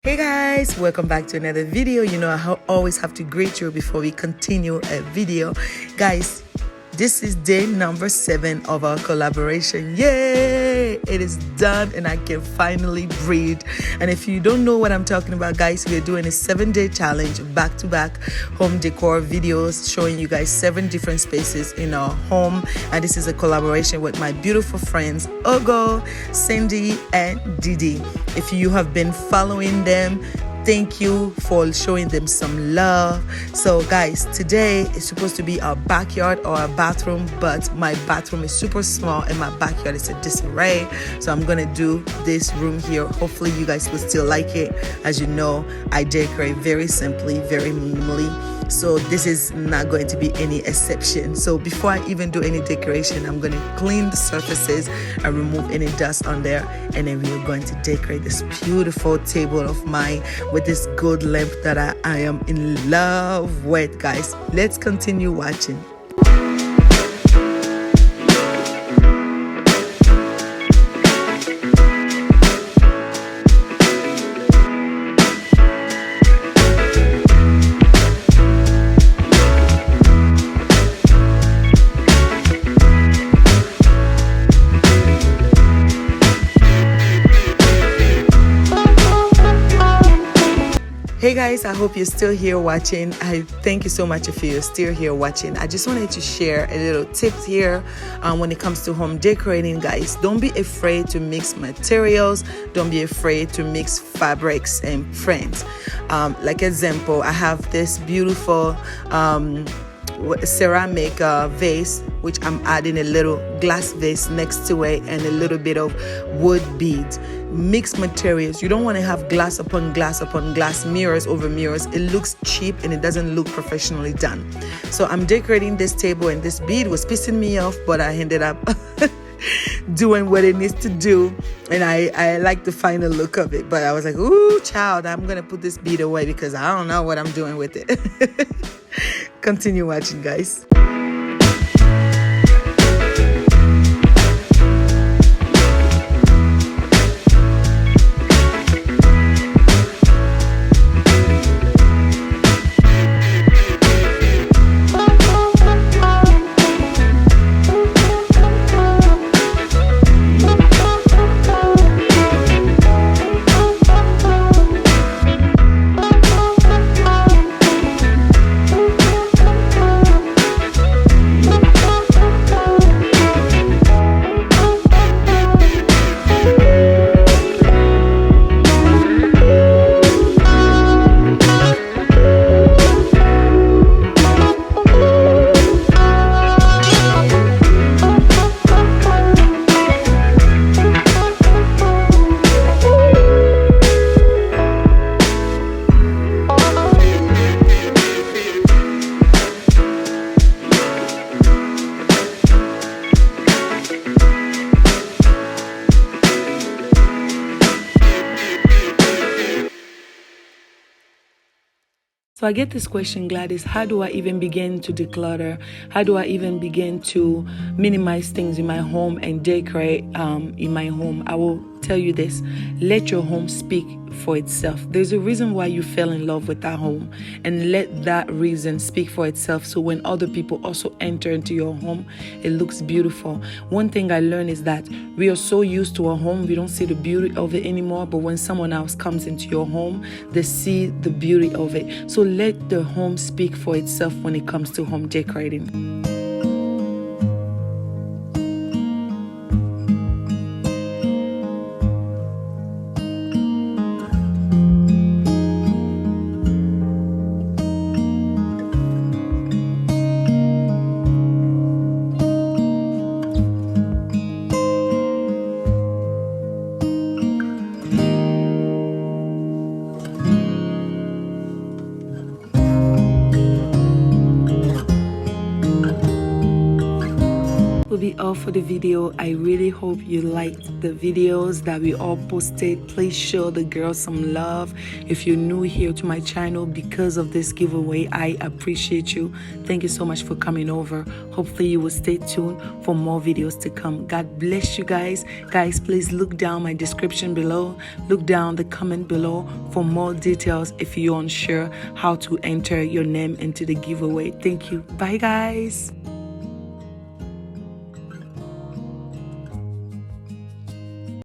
Hey guys, welcome back to another video. You know, I always have to greet you before we continue a video. Guys, this is day number 7 of our collaboration. Yay! It is done and I can finally breathe. And if you don't know what I'm talking about, guys, we're doing a 7-day challenge, back-to-back home decor videos showing you guys 7 different spaces in our home. And this is a collaboration with my beautiful friends, Ogo, Cindy, and Didi. If you have been following them, thank you for showing them some love. So guys, today is supposed to be our backyard or our bathroom, but my bathroom is super small and my backyard is a disarray. So I'm gonna do this room here. Hopefully you guys will still like it. As you know, I decorate very simply, very minimally. So this is not going to be any exception. So before I even do any decoration, I'm going to clean the surfaces and remove any dust on there. And then we are going to decorate this beautiful table of mine with this gold lamp that I am in love with, guys. Let's continue watching. Hey guys, I hope you're still here watching. I thank you so much if you're still here watching. I just wanted to share a little tips here when it comes to home decorating, guys. Don't be afraid to mix materials. Don't be afraid to mix fabrics and prints. Like example, I have this beautiful ceramic vase, which I'm adding a little glass vase next to it and a little bit of wood beads. Mixed materials. You don't want to have glass upon glass upon glass, mirrors over mirrors. It looks cheap and it doesn't look professionally done. So I'm decorating this table and this bead was pissing me off, but I ended up doing what it needs to do, and I like the final look of it. But I was like, ooh, child, I'm gonna put this bead away because I don't know what I'm doing with it. Continue watching, guys. So I get this question, Gladys, how do I even begin to declutter? How do I even begin to minimize things in my home and decorate in my home? I will tell you this: let your home speak for itself. There's a reason why you fell in love with that home, and let that reason speak for itself. So when other people also enter into your home, it looks beautiful. One thing I learned is that we are so used to our home, we don't see the beauty of it anymore. But when someone else comes into your home, they see the beauty of it. So let the home speak for itself when it comes to home decorating. be all for the video. I really hope you liked the videos that we all posted. Please show the girls some love. If you're new here to my channel because of this giveaway, I appreciate you. Thank you so much for coming over. Hopefully you will stay tuned for more videos to come. God bless you guys. Guys, please look down my description below. Look down the comment below for more details if you're unsure how to enter your name into the giveaway. Thank you. Bye guys.